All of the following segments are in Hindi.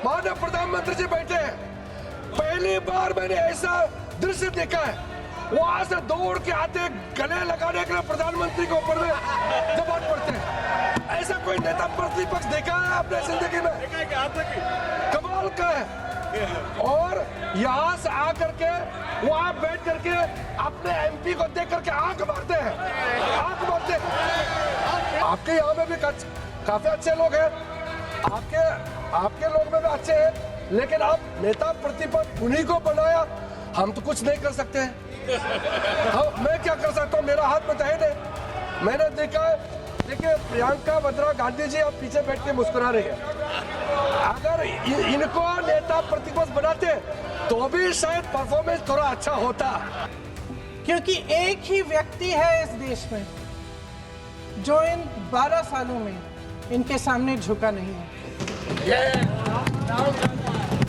माननीय प्रधानमंत्री जी बैठे हैं। पहली बार मैंने ऐसा दृश्य देखा है, वहां से दौड़ के आते गले लगाने के लिए प्रधानमंत्री के ऊपर में जबान पड़ते हैं। ऐसा कोई नेता प्रतिपक्ष देखा है आपने जिंदगी में? कमाल का है। और यहाँ से आकर के वहाँ बैठ करके अपने एमपी को देख करके आंख मारते हैं, आंख मारते हैं। आपके यहाँ में भी काफी अच्छे लोग हैं, आपके लोग में भी अच्छे हैं, लेकिन आप नेता प्रतिपक्ष उन्हीं को बनाया। हम तो कुछ नहीं कर सकते हैं। मैं क्या कर सकता हूँ, मेरा हाथ में तो है नहीं। मैंने देखा है, देखिए प्रियंका वाड्रा गांधी जी आप पीछे बैठ के मुस्कुरा रहे हैं। अगर इनको नेता प्रतिपक्ष बनाते तो भी शायद परफॉर्मेंस थोड़ा अच्छा होता, क्योंकि एक ही व्यक्ति है इस देश में जो इन 12 सालों में इनके सामने झुका नहीं है।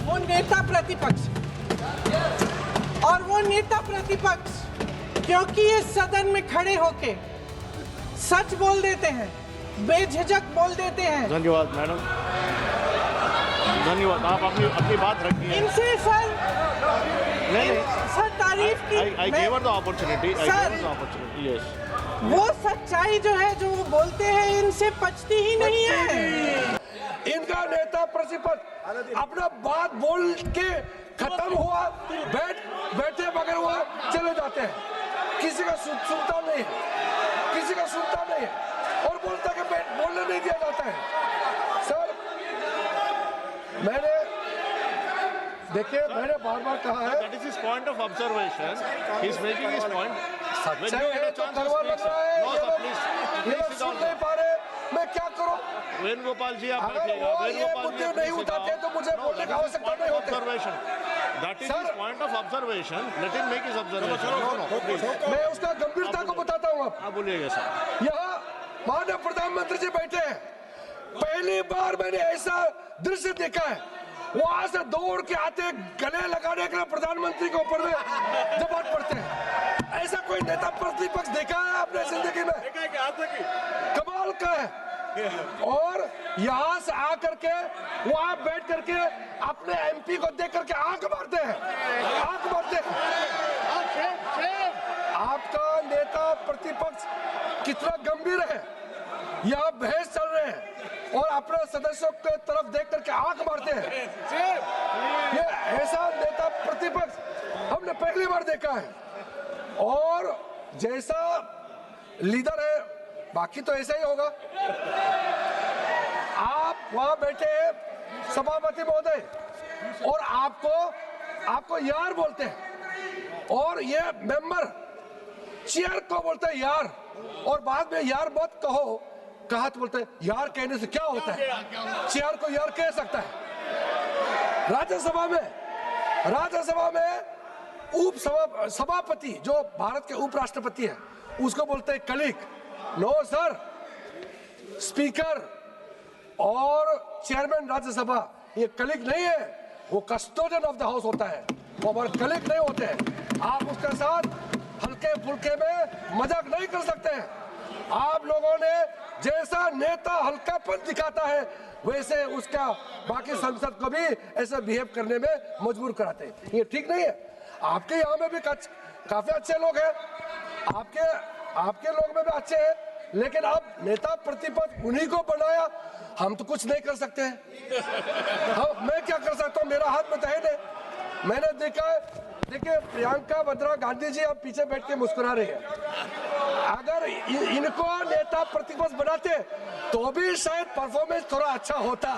वो नेता प्रतिपक्ष, और वो नेता प्रतिपक्ष क्योंकि इस सदन में खड़े होके सच बोल देते हैं, बेझिझक बोल देते हैं। धन्यवाद मैडम, धन्यवाद। आप अपनी बात रखिए। इनसे सर तारीफ की। I gave her the opportunity. Yes. वो सच्चाई जो है, जो वो बोलते हैं, इनसे पचती ही नहीं है। इनका नेता प्रतिपक्ष अपना बात बोल के खत्म हुआ, बैठे बगैर वो चले जाते हैं। किसी का सुनता नहीं है, किसी का सुनता नहीं है, और बोलता कि बोलने नहीं दिया जाता है। सर मैंने बार-बार कहा है, That is his point of observation. He is making his point. सच्चाई है तो करवा लग रहा है। ये लोग सुन नहीं पा रहे, मैं क्या करूं? वेणुगोपाल जी आप अगर बैठिएगा। वो ये मुद्दे नहीं उठाते तो मुझे बोलने की आवश्यकता नहीं होती। Observation. That is his point of observation. Let him make his observation. No, please. मैं उसका गंभीरता को बताता हूँ। आप बोलिएगा सर। यहाँ माननीय प्रधानमंत्री जी बैठे हैं। पहली बार मैंने ऐसा दृश्य देखा है, वहां से दौड़ के आते गले लगाने के लिए प्रधानमंत्री के ऊपर में जबान पड़ते हैं। ऐसा कोई नेता प्रतिपक्ष देखा है आपने जिंदगी में? कमाल का है। और यहाँ से आकर के वहाँ बैठ करके अपने एमपी को देख करके आंख मारते हैं, आंख मारते हैं। आपका नेता प्रतिपक्ष कितना गंभीर है, यहाँ बहस चल रहे हैं और अपने सदस्यों के तरफ देख करके आंख मारते हैं। ये ऐसा नेता प्रतिपक्ष हमने पहली बार देखा है। और जैसा लीडर है, बाकी तो ऐसा ही होगा। आप वहां बैठे हैं सभापति महोदय, और आपको यार बोलते हैं, और ये मेंबर चेयर को बोलते हैं यार, और बाद में यार मत कहा तो बोलते हैं यार कहने से क्या होता है, चेयर को यार कह सकता है। राज्यसभा में सभापति जो भारत के उपराष्ट्रपति है, उसको बोलते हैं कलीग। नो सर, स्पीकर और चेयरमैन राज्यसभा ये कलीग नहीं है, वो कस्टोडियन ऑफ द हाउस होता है, वो हमारे कलीग नहीं होते हैं। आप उसके साथ हल्के फुल्के में मजाक नहीं कर सकते हैं। आप लोगों ने जैसा नेता हल्कापन दिखाता है, वैसे उसका बाकी संसद को भी ऐसा बिहेव करने में मजबूर कराते हैं। ये ठीक नहीं है। आपके यहाँ में भी काफी अच्छे लोग हैं, आपके लोग में भी अच्छे हैं, लेकिन आप नेता प्रतिपक्ष उन्हीं को बनाया। हम तो कुछ नहीं कर सकते हैं। मैं क्या कर सकता हूँ, मेरा हाथ में तो है नहीं। मैंने देखा है, देखिए प्रियंका वाड्रा गांधी जी आप पीछे बैठ के मुस्कुरा रहे हैं। अगर इनको नेता प्रतिपक्ष बनाते तो भी शायद परफॉर्मेंस थोड़ा अच्छा होता।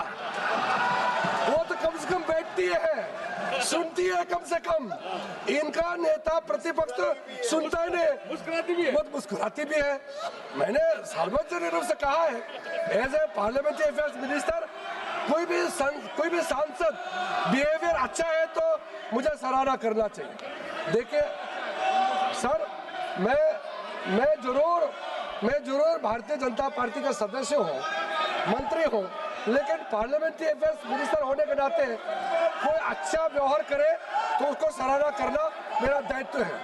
वो तो कम से कम बैठती है, सुनती है कम से कम। इनका नेता प्रतिपक्ष तो सुनता ही नहीं, मुस्कुराती भी है। मैंने सार्वजनिक रूप से कहा है, as a parliamentary affairs minister, कोई भी सांसद बिहेवियर अच्छा है तो मुझे सराहना करना चाहिए। देखिए सर, मैं जरूर भारतीय जनता पार्टी का सदस्य हूँ, मंत्री हूँ, लेकिन पार्लियामेंट्री अफेयर्स मिनिस्टर होने के नाते कोई अच्छा व्यवहार करे तो उसको सराहना करना मेरा दायित्व है।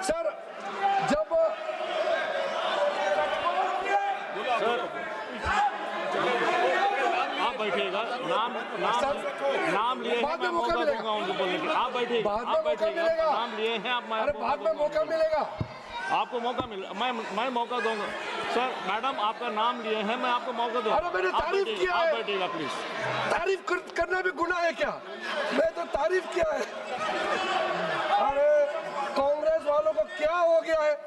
सर जब आप बैठिएगा, नाम नाम लिए हैं, बाद में मैं मौका मौका मिलेगा। दूंगा उनको बोलने के। आप बैठिए, बाद में आप मौका बैठिए, मिलेगा। नाम लिए हैं आप, अरे बाद में मौका मिलेगा। आपको मौका मिल, मैं मौका दूंगा सर। मैडम आपका नाम लिए हैं, मैं आपको मौका दूंगा। अरे मैंने तारीफ किया आप है। बैठिएगा प्लीज। तारीफ करना भी गुनाह है क्या? मैं तो तारीफ किया है। अरे कांग्रेस वालों को क्या हो गया है?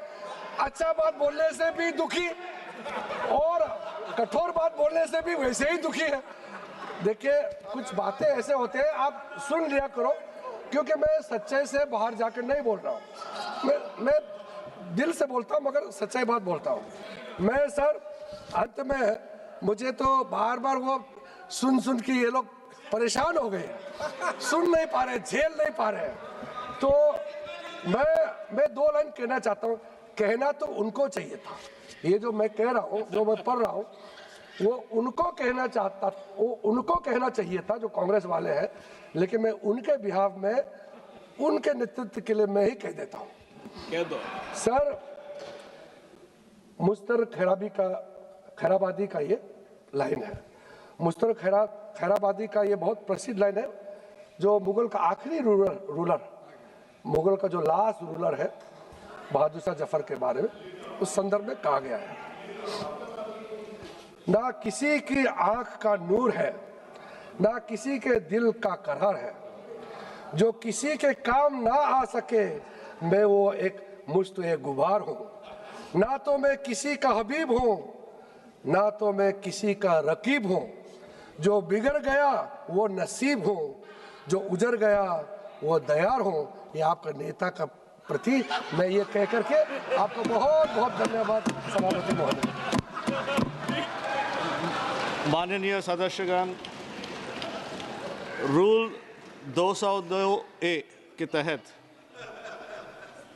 अच्छा बात बोलने से भी दुखी और कठोर बात बोलने से भी वैसे ही दुखी है। देखिए कुछ बातें ऐसे होते हैं, आप सुन लिया करो, क्योंकि मैं सच्चाई से बाहर जाकर नहीं बोल रहा हूँ। मैं दिल से बोलता हूँ, मगर सच्चाई बात बोलता हूँ। मैं सर अंत में मुझे तो बार बार वो सुन के ये लोग परेशान हो गए, सुन नहीं पा रहे, झेल नहीं पा रहे। तो मैं दो लाइन कहना चाहता हूँ। कहना तो उनको चाहिए था, ये जो मैं कह रहा हूँ, जो मैं पढ़ रहा हूँ, वो उनको कहना चाहिए था जो कांग्रेस वाले हैं, लेकिन मैं उनके बिहाफ में, उनके नेतृत्व के लिए मैं ही कह देता हूँ। कह दो सर। मुश्तर खैराबादी का ये लाइन है। मुश्तर खैराबादी का ये बहुत प्रसिद्ध लाइन है, जो मुगल का आखिरी रूलर, मुगल का जो लास्ट रूलर है बहादुर शाह जफर के बारे में, उस संदर्भ में कहा गया है, ना किसी की आंख का नूर है, ना किसी के दिल का करार है, जो किसी के काम ना आ सके मैं वो एक मुश्त गुबार हूँ। ना तो मैं किसी का हबीब हूँ, ना तो मैं किसी का रकीब हूँ, जो बिगड़ गया वो नसीब हूँ, जो उजड़ गया वो दयार हूँ। ये आपका नेता का प्रति मैं ये कह करके आपको बहुत बहुत धन्यवाद सभापति महोदय। माननीय सदस्यगण, रूल 202A के तहत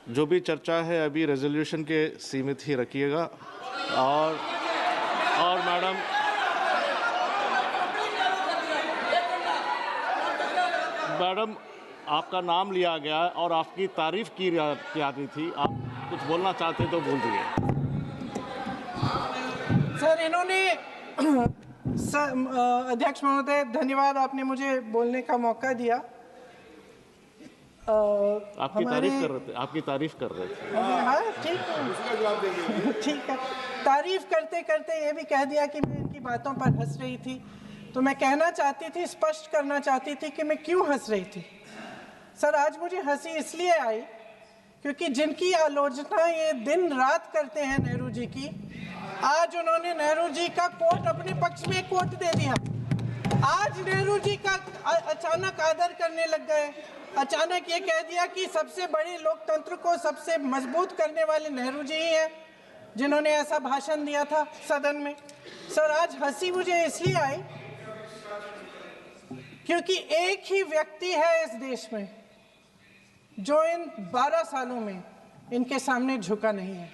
जो भी चर्चा है अभी रेजोल्यूशन के सीमित ही रखिएगा। और मैडम आपका नाम लिया गया और आपकी तारीफ की जाती थी, आप कुछ बोलना चाहते तो बोल दीजिए। सर इन्होंने अध्यक्ष महोदय धन्यवाद, आपने मुझे बोलने का मौका दिया। आपकी तारीफ कर रहे थे। हाँ ठीक है, ठीक है। तारीफ करते करते ये भी कह दिया कि मैं इनकी बातों पर हंस रही थी। तो मैं कहना चाहती थी, स्पष्ट करना चाहती थी कि मैं क्यों हंस रही थी। सर आज मुझे हंसी इसलिए आई क्योंकि जिनकी आलोचना ये दिन रात करते हैं नेहरू जी की, आज उन्होंने नेहरू जी का कोट अपने पक्ष में कोट दे दिया। आज नेहरू जी का अचानक आदर करने लग गए। अचानक ये कह दिया कि सबसे बड़े लोकतंत्र को सबसे मजबूत करने वाले नेहरू जी ही हैं, जिन्होंने ऐसा भाषण दिया था सदन में। सर आज हंसी मुझे इसलिए आई क्योंकि एक ही व्यक्ति है इस देश में जो इन 12 सालों में इनके सामने झुका नहीं है।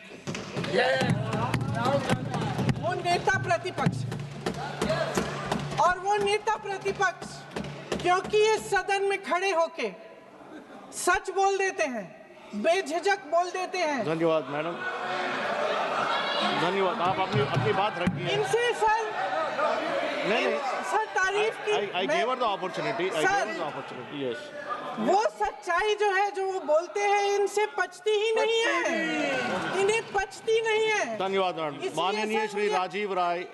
वो नेता प्रतिपक्ष, और वो नेता प्रतिपक्ष क्योंकि इस सदन में खड़े होके सच बोल देते हैं, बेझिझक बोल देते हैं। धन्यवाद मैडम, धन्यवाद। आप अपनी बात रखिए। इनसे सर नहीं सर तारीफ की I gave her the opportunity. Yes. वो सच्चाई जो है जो वो बोलते हैं इनसे पचती ही नहीं है, इन्हें पचती नहीं है। धन्यवाद मैडम। इसलिए माननीय सर श्री मुझे- राजीव राय।